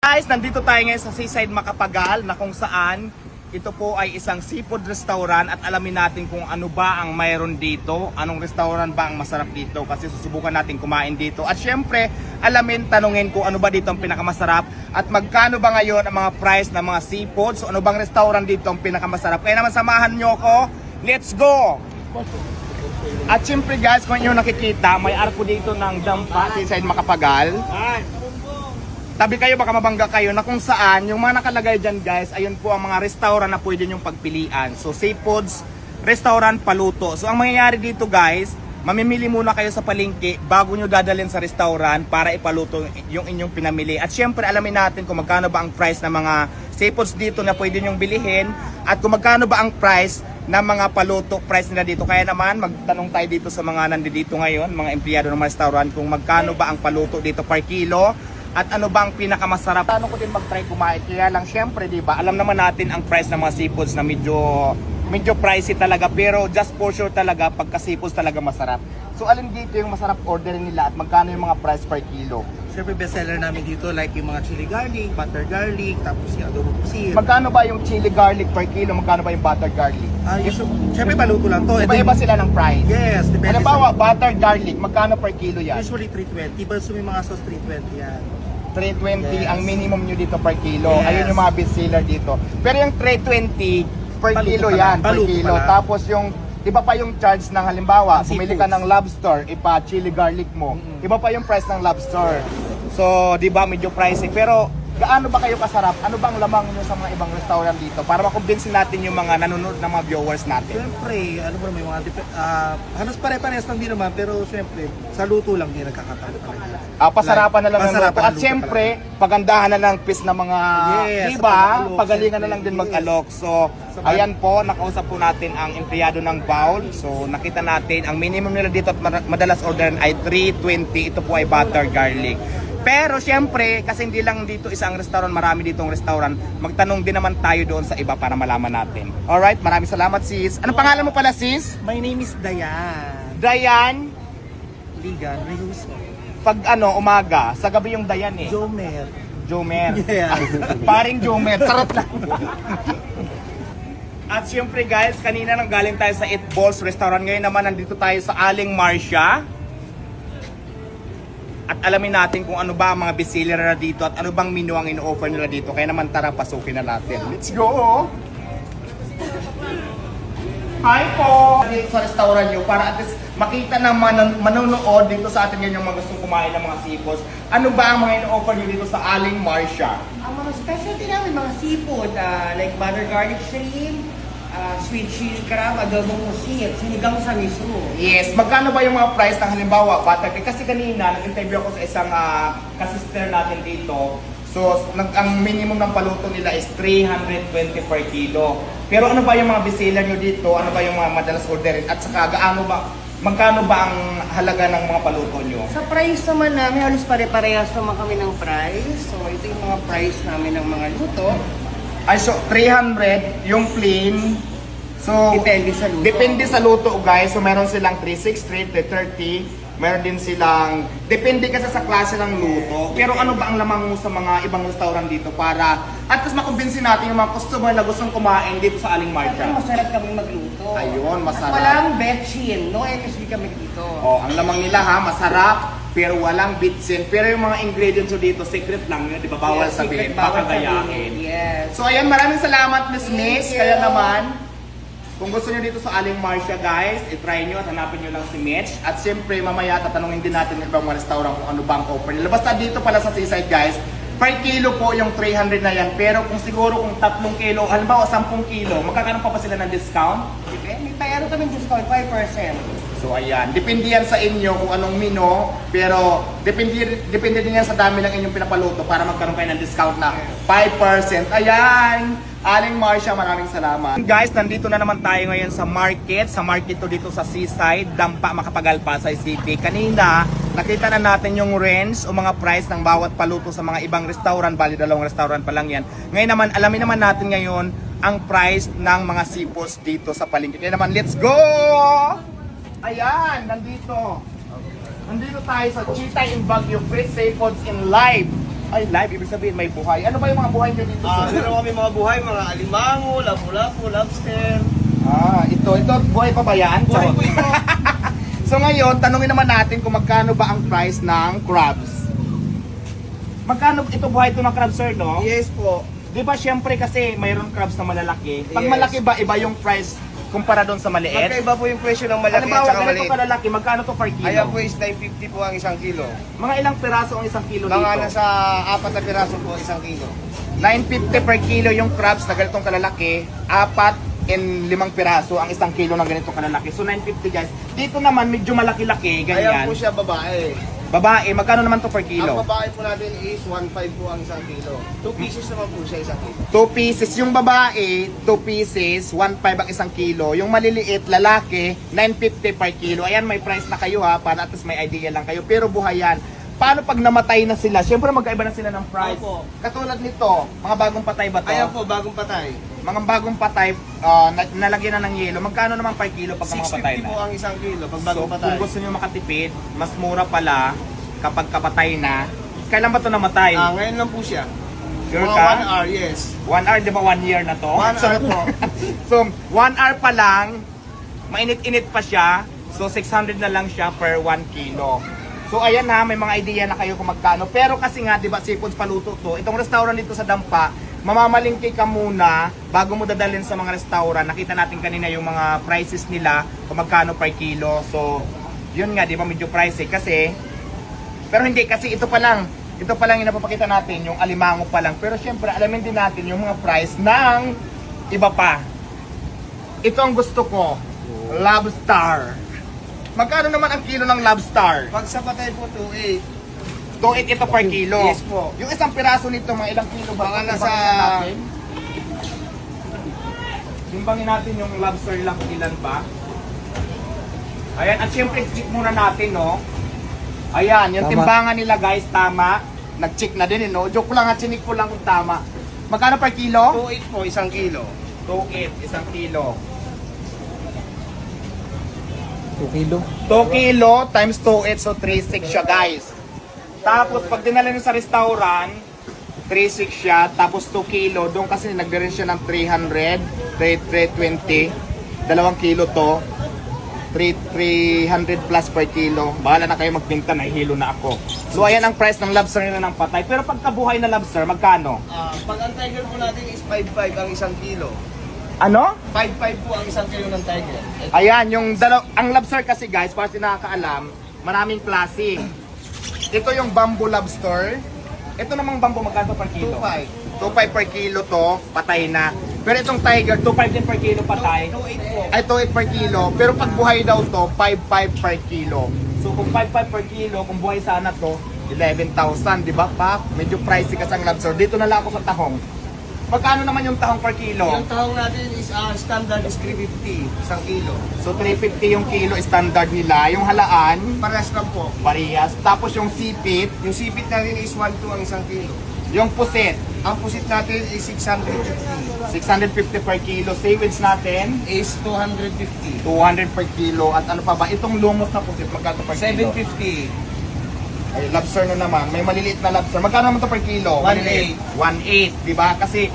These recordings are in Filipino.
Guys, nandito tayo ngayon sa Seaside Macapagal na kung saan ito po ay isang seafood restaurant at alamin natin kung ano ba ang mayroon dito, anong restaurant ba ang masarap dito kasi susubukan natin kumain dito. At syempre, tanungin kung ano ba dito ang pinakamasarap at magkano ba ngayon ang mga price ng mga seafood. So ano bang restaurant dito ang pinakamasarap? Kaya naman samahan nyo ko, let's go! At syempre guys, kung inyo nakikita, may arko dito ng Dampa, Seaside Macapagal. Tabi kayo, baka mabangga kayo na kung saan yung mga nakalagay dyan guys, ayun po ang mga restaurant na pwede nyong pagpilian. So seafoods, restaurant, paluto. So ang mangyayari dito guys, mamimili muna kayo sa palengke bago nyo dadalhin sa restaurant para ipaluto yung inyong pinamili. At syempre alamin natin kung magkano ba ang price ng mga seafoods dito na pwede nyong bilihin at kung magkano ba ang price ng mga paluto price nila dito. Kaya naman magtanong tayo dito sa mga nandito ngayon, mga empleyado ng mga restaurant kung magkano ba ang paluto dito per kilo. At ano ba ang pinakamasarap? Ano ko din mag-try kumain. Kaya lang syempre, di ba? Alam naman natin ang price ng mga seafoods na medyo pricey talaga. Pero just for sure talaga, pagka seafoods talaga masarap. So alin dito yung masarap orderin nila at magkano yung mga price per kilo? Siyempre bestseller namin dito like yung mga chili garlic, butter garlic, tapos yung adobo pusit. Magkano ba yung chili garlic per kilo? Magkano ba yung butter garlic? Siyempre paluto lang to. Iba-iba sila ng price. Yes, depende. Halimbawa, butter garlic, magkano per kilo yan? Usually 320, but may mga sauce 320 yan. 320 Yes. ang minimum nyo dito per kilo. Yes. Ayun yung mga best seller dito. Pero yung 320 per Paluto kilo pala. yan, per Paluto kilo. pala. Tapos yung iba pa yung charge ng halimbawa, Seafoods. bumili ka ng lobster, ipa chili garlic mo. Iba pa yung price ng lobster. So, di ba medyo pricey. Pero gaano ba kayo kasarap? Ano bang lamang nyo sa mga ibang restaurant dito para makumbinsin natin yung mga nanonood ng mga viewers natin? Siyempre, ano ba may mga halos pare-parehas lang din naman, pero siyempre, sa luto lang din nagkakatalo talaga. Pasarapan na lang ng Pasarapan luto. ng At luto syempre, pagandahan na ng piece ng mga Yes, iba, pag-alok, pagalingan na lang syempre. din mag-alok. So, ayan po, nakausap po natin ang empleyado ng bowl. So, nakita natin, ang minimum nila dito at madalas orderan ay 320. Ito po ay butter garlic. Pero syempre, kasi hindi lang dito isang restaurant, marami ditong restaurant. Magtanong din naman tayo doon sa iba para malaman natin. Alright, maraming salamat sis. Anong pangalan mo pala sis? My name is Dayan. Dayan. Ligan, Reyes. Pag umaga, sa gabi yung Dayan eh. Jomer. Jomer. Yeah. Paring Jomer. Charot lang. At syempre guys, kanina nang galing tayo sa Eat Balls Restaurant. Ngayon naman nandito tayo sa Aling Marcia. At alamin natin kung ano ba ang mga bestseller na dito at ano bang menu ang ino-offer nila dito. Kaya naman tara, pasukin na natin. Let's go! Hi po! Dito sa restaurant nyo para at least makita ng manonood dito sa atin yung mga gustong kumain ng mga seafoods. Ano ba ang mga ino-offer nyo dito sa Aling Marcia? Ang mga specialty namin, mga seafood, like butter garlic shrimp, sweet chili crab, adobong pusit, sinigang sa miso. Yes, magkano ba yung mga price ng halimbawa butter cake? Kasi kanina nag-interview ako sa isang kasister natin dito. So, ang minimum ng paluto nila is 320 per kilo. Pero ano ba yung mga bestseller nyo dito? Ano ba yung mga madalas orderin? At saka magkano ba ang halaga ng mga paluto nyo? Sa price naman namin, halos pare-parehas naman kami ng price. So, ito yung mga price namin ng mga luto. Ay, so 300 yung plain. So, Depende sa luto. Depende sa luto guys. So, meron silang 360, 330. Meron din silang, depende kasi sa klase ng luto. Pero ano ba ang lamang mo sa mga ibang restaurant dito para at least makumbinsin natin yung mga customer na gustong kumain dito sa Aling Siyempre, Marcia? masarap kami magluto. Ayun, masarap. At walang betchin. No MSG kami dito. Oh, ang lamang nila ha, masarap, pero walang bitsin. Pero yung mga ingredients nyo dito, secret lang yun, di ba? Bawal Yes, sabihin, secret, bawal pakagayahin. sabihin. Yes. So ayan, maraming salamat Miss Miss. Thank you. Kaya naman, kung gusto nyo dito sa Aling Marcia guys, i-try nyo at hanapin nyo lang si Mitch. At siyempre mamaya tatanungin din natin ng ibang mga restaurant kung ano ba ang offer nila. Basta dito pala sa Seaside guys, per kilo po yung 300 na yan. Pero kung siguro kung 3 kilo, halimbawa 10 kilo, magkakaroon pa sila ng discount? May mayroon kami discount, 5%. So ayan, depende yan sa inyo kung anong menu, pero depende din yan sa dami ng inyong pinapaluto para magkaroon kayo ng discount na 5%. Ayan! Aling Marcia, maraming salamat. Guys, nandito na naman tayo ngayon sa market to dito sa Seaside, Dampa, Macapagal, Pasay City. Kanina, nakita na natin yung range o mga price ng bawat paluto sa mga ibang restaurant, bali 2 restaurant pa lang yan. Ngayon naman, alamin naman natin ngayon ang price ng mga seafoods dito sa palengke. Kaya naman, let's go! Ayan, nandito tayo sa Cheetah in Baguio, Fresh Seafoods in Live. Ay, live, ibig sabihin may buhay. Ano ba yung mga buhay nyo dito? sir? Meron kami mga buhay, mga alimango, lapu-lapu, lobster. Ito, buhay pa ba yan? Buhay Charot. po ito. So ngayon, tanungin naman natin kung magkano ba ang price ng crabs. Magkano ito buhay ito ng crabs, sir, no? Yes po. Di ba syempre kasi mayroon crabs na malalaki. Pag Yes. malaki ba, iba yung price kumpara doon sa maliit? Magkaiba po yung presyo ng malaki at Halimbawa, saka ganito maliit. kalalaki, magkano to per kilo? Ayan po is 950 po ang isang kilo. Mga ilang piraso ang isang kilo Mga dito? nasa 4 na piraso po ang isang kilo. 950 per kilo yung crabs na ganitong kalalaki, 4 and 5 piraso ang isang kilo ng ganitong kalalaki. So 950 guys. Dito naman medyo malaki-laki, Ayan ganyan. po siya babae. Babae, magkano naman to per Ang kilo? babae po natin is 1.5 po ang isang kilo. 2 pieces naman po siya isang kilo. 2 pieces yung babae, 2 pieces, 1.5 ang isang kilo. Yung maliliit, lalaki, 950 per kilo. Ayan, may price na kayo ha, para at least may idea lang kayo. Pero buhay yan. Paano pag namatay na sila? Siyempre magkaiba na sila ng price. Opo. Katulad nito, mga bagong patay ba to? Ayan po, bagong patay. Mga bagong patay, nalagyan na ng yelo. Magkano naman per kilo pag mga patay 650 na? po ang isang kilo pag So, bagong patay. kung gusto nyo makatipid, mas mura pala kapag kapatay na. Kailan ba to namatay? Ngayon lang po siya. Sure Mga ka? 1 hour, yes. 1 hour, di ba 1 year na to? 1 hour po. So, 1 hour pa lang, mainit-init pa siya. So, 600 na lang siya per 1 kilo. So, ayan ha, may mga idea na kayo kung magkano. Pero kasi nga, di ba, seafoods paluto to. Itong restaurant dito sa Dampa, mamamalingki ka muna bago mo dadalhin sa mga restaurant. Nakita natin kanina yung mga prices nila kung magkano per kilo. So, yun nga, di ba, medyo pricey kasi. Pero hindi, kasi ito pa lang yung napapakita natin, yung alimango pa lang. Pero syempre, alamin din natin yung mga price ng iba pa. Ito ang gusto ko, lobster. Magkano naman ang kilo ng lobster? Pag sa patay po, 2.8. 2.8 ito per kilo. Yes po. Yung isang piraso nito, mga ilang kilo ba? Mga nasa... Timbangin natin yung lobster lang kung ilan ba. Ayan, at syempre, check muna natin, no? Ayan, yung Tama. timbangan nila guys, tama. Nag-check na din, no? Joke lang at chinik ko lang kung tama. Magkano per kilo? 2.8 po, isang kilo. 2.8, isang kilo. 2 kilo. 2 kilo times 2.8, so 3.6 siya guys. Tapos pag dinala nyo sa restaurant, 3.6 siya, tapos 2 kilo, doon kasi nagbirin siya ng 300, 320, 2 kilo to, 300 plus per kilo. Bahala na kayo magpinta, nahihilo na ako. So ayan ang price ng lobster nila ng patay. Pero pagkabuhay na lobster, magkano? Pag ang tiger po natin is 5.5 ang isang kilo. Ano? 5.5 po ang isang kilo ng tiger. Ayan, ang lobster kasi guys, para si nakakaalam, maraming klase. Ito yung bamboo lobster. Ito namang bamboo, magkano per kilo? 2.5. 2.5 per kilo to, patay na. Pero itong tiger, 2.5 din per kilo patay. 2.8 po. Ay, 2.8 per kilo. Pero pag buhay daw to, 5.5 per kilo. So kung 5.5 per kilo, kung buhay sana to, 11,000, di ba pa? Medyo pricey kasi ang lobster. Dito na lang ako sa tahong. Magkano naman yung tahong per kilo? Yung tahong natin is standard is 350 isang kilo. So 350 yung kilo standard nila. Yung halaan, Parehas lang po. parehas. Tapos yung sipit, Yung sipit natin is 1.2 ang isang kilo. yung pusit, Ang pusit natin is 650. 650 per kilo. Seaweeds natin, Is 250. 200 per kilo. At ano pa ba? Itong lumot na pusit, magkano per kilo? 750. Ay, lobster na naman. May maliliit na lobster. Magkano naman to per kilo? 1.8. 1.8, di ba? Kasi,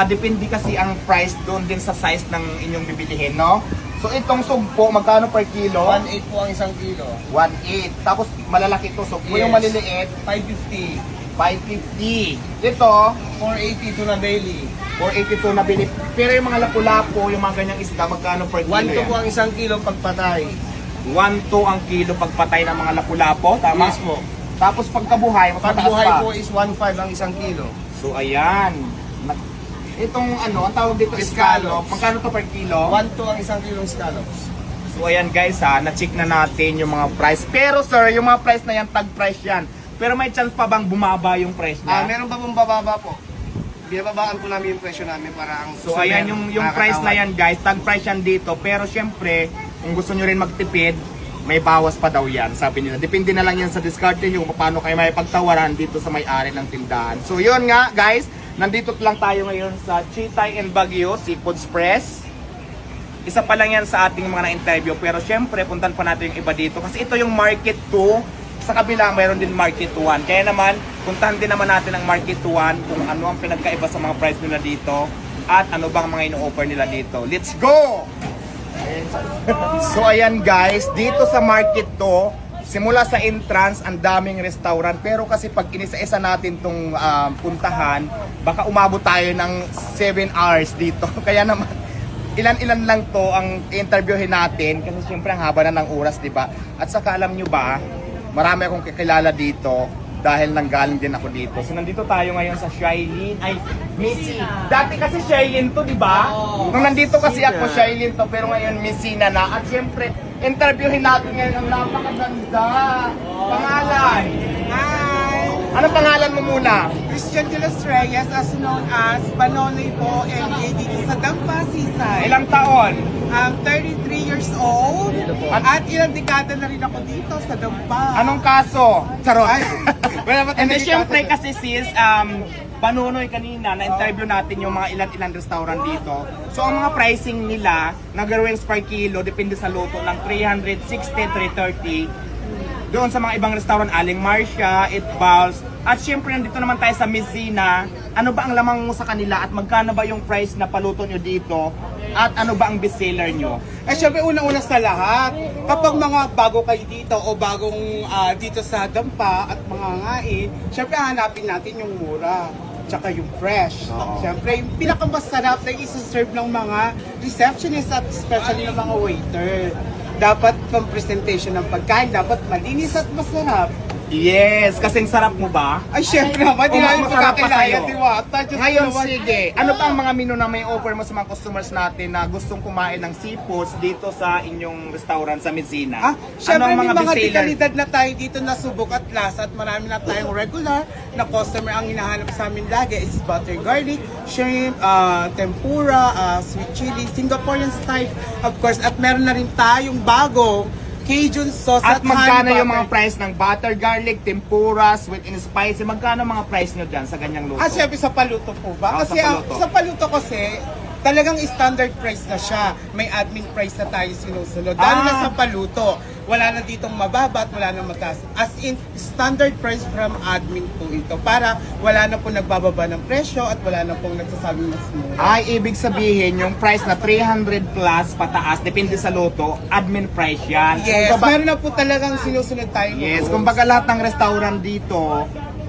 depende kasi ang price doon din sa size ng inyong bibilihin, no? So, itong sugpo, magkano per kilo? 1.8 po ang isang kilo. 1.8. Tapos, malalaki to. Sugpo yung Yes. maliliit, 550. 550. Ito, 480 to na Bailey. 482 na binip. Pero yung mga lapu-lapu, yung mga ganyang isda, magkano per kilo 1.2 po yan? ang isang kilo pagpatay. 1.2 ang kilo pagpatay ng mga lapu-lapu, tama? Yes po. Tapos pagkabuhay, mas mataas Pagbuhay pa. po is 1.5 ang isang kilo. So ayan. Itong ano, ang tawag dito Scallops. scallop. Magkano to per kilo? 1.2 ang isang kilong scallops. So ayan guys ha, na-check na natin yung mga price. Pero sir, yung mga price na yan, tag price yan. Pero may chance pa bang bumaba yung price niya? Meron pa pong bababa po. Binababaan po namin yung presyo namin para ang So ayan yung price na yan guys, tag price yan dito. Pero syempre, kung gusto nyo rin magtipid, may bawas pa daw yan, sabi nila. Depende na lang yan sa discarte nyo kung paano kayo may pagtawaran dito sa may-ari ng tindahan. So yun nga guys, nandito lang tayo ngayon sa Chitay and Baguio Seafood Express. Isa pa lang yan sa ating mga na-interview. Pero syempre, puntan pa natin yung iba dito. Kasi ito yung Market 2 sa kabila mayroon din Market 1. Kaya naman, puntahan din naman natin ang Market 1 kung ano ang pinagkaiba sa mga price nila dito at ano bang mga ino-offer nila dito. Let's go! So ayan guys, dito sa Market to, simula sa entrance, ang daming restaurant. Pero kasi pag inisa-isa natin tong puntahan, baka umabot tayo ng 7 hours dito. Kaya naman, ilan-ilan lang to ang interviewin natin. Kasi syempre ang haba na ng oras, di ba? At saka alam nyo ba, marami akong kakilala dito dahil nanggaling din ako dito. So nandito tayo ngayon sa Shailene, ay Missy. Dati kasi Shailene to, di ba? Nung nandito kasi ako Shailene to, pero ngayon Missina na. At syempre, interviewin natin ngayon ang napakaganda. Pangalan? Hi! Anong pangalan mo muna? Christian de los Reyes, as known as Banonoy po, MJ dito sa Dampa, Seaside. Ilang taon? I'm 33 years old at ilang dekada na rin ako dito sa Dampa. Anong kaso? Charot. Wala ba And then talaga syempre kaso? kasi sis, Panunoy kanina, na-interview natin yung mga ilan-ilang restaurant dito. So ang mga pricing nila, nag-range per kilo, depende sa luto, ng 360, 330. Doon sa mga ibang restaurant, Aling Marcia, It Balls. At syempre nandito naman tayo sa Messina. Ano ba ang lamang mo sa kanila at magkano ba yung price na paluto nyo dito? At ano ba ang bestseller nyo? Eh, syempre, unang-una sa lahat, kapag mga bago kayo dito o bagong dito sa Dampa at mga ngain, syempre hanapin natin yung mura tsaka yung fresh. Syempre, yung pinakamasarap na isa-serve ng mga receptionist at especially ng mga waiter. Dapat pang presentation ng pagkain, dapat malinis at masarap. Yes, kasing sarap mo ba? Ay, syempre naman, di O, namin masarap pa pagkakilaya, sa'yo. diwata. Diyos Ngayon, ko naman. sige. Ano pa ang mga menu na may offer mo sa mga customers natin na gustong kumain ng seafoods dito sa inyong restaurant sa Messina? Syempre, Ano ang may mga bestseller? dekalidad na tayo dito na subok at lasa at marami na tayong regular na customer ang hinahanap sa amin lagi is butter garlic, shrimp, tempura, sweet chili, Singaporean style, of course. At meron na rin tayong bago Cajun sauce At at magkano honey yung mga butter. price ng butter garlic, tempura, sweet and spicy? Magkano mga price nyo dyan sa ganyang luto? Syempre sa paluto po ba? Oh, Kasi sa paluto. sa paluto kasi, talagang standard price na siya. May admin price na tayo sinusunod. Lalo na sa paluto. Wala na ditong mababa at wala na mataas. As in, standard price from admin po ito. Para wala na po nagbababa ng presyo at wala na pong nagsasabing mas mura. Ay, ibig sabihin, yung price na 300 plus pataas, depende sa luto, admin price yan. Yes, Kung baba- meron na po talagang sinusunod tayo. yes, kumbaga lahat ng restaurant dito,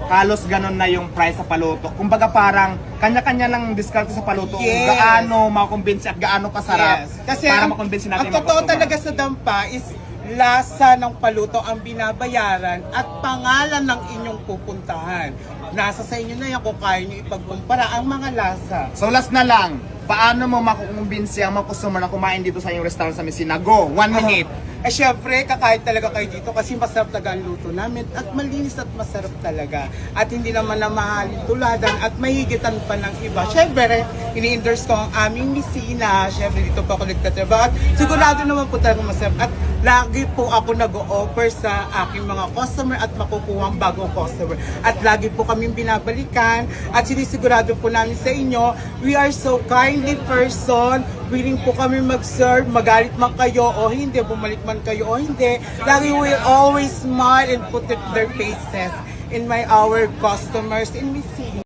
halos ganun na yung price sa paluto. Kumbaga parang kanya-kanya lang diskarte sa paluto kung Yes. gaano makumbinsi at gaano kasarap Yes. Kasi para ang, makumbinsi natin ang yung mga totoo customer. talaga sa Dampa is lasa ng paluto ang binabayaran at pangalan ng inyong pupuntahan. Nasa sa inyo na yan kung kaya nyo ipagkumpara ang mga lasa. So last na lang, paano mo makukumbinsi ang mga customer na kumain dito sa iyong restaurant sa Messina? Go, 1 minute. Eh syempre, kakain talaga kayo dito kasi masarap talaga ang luto namin at malinis at masarap talaga. At hindi naman na mahalin tuladan at mahigitan pa ng iba. Syempre, ini-endorse ko ang aming Messina. Syempre, dito po ako nagtatrabaho at sigurado naman po talaga masarap. At lagi po ako nag-o-offer sa aking mga customer at makukuha ang bagong customer. At lagi po kaming binabalikan at sinisigurado po namin sa inyo, we are so kindly person, willing po kami mag-serve, magalit man kayo o hindi, bumalik man kayo o hindi. Lagi will always smile and put their faces in our customers in Messina.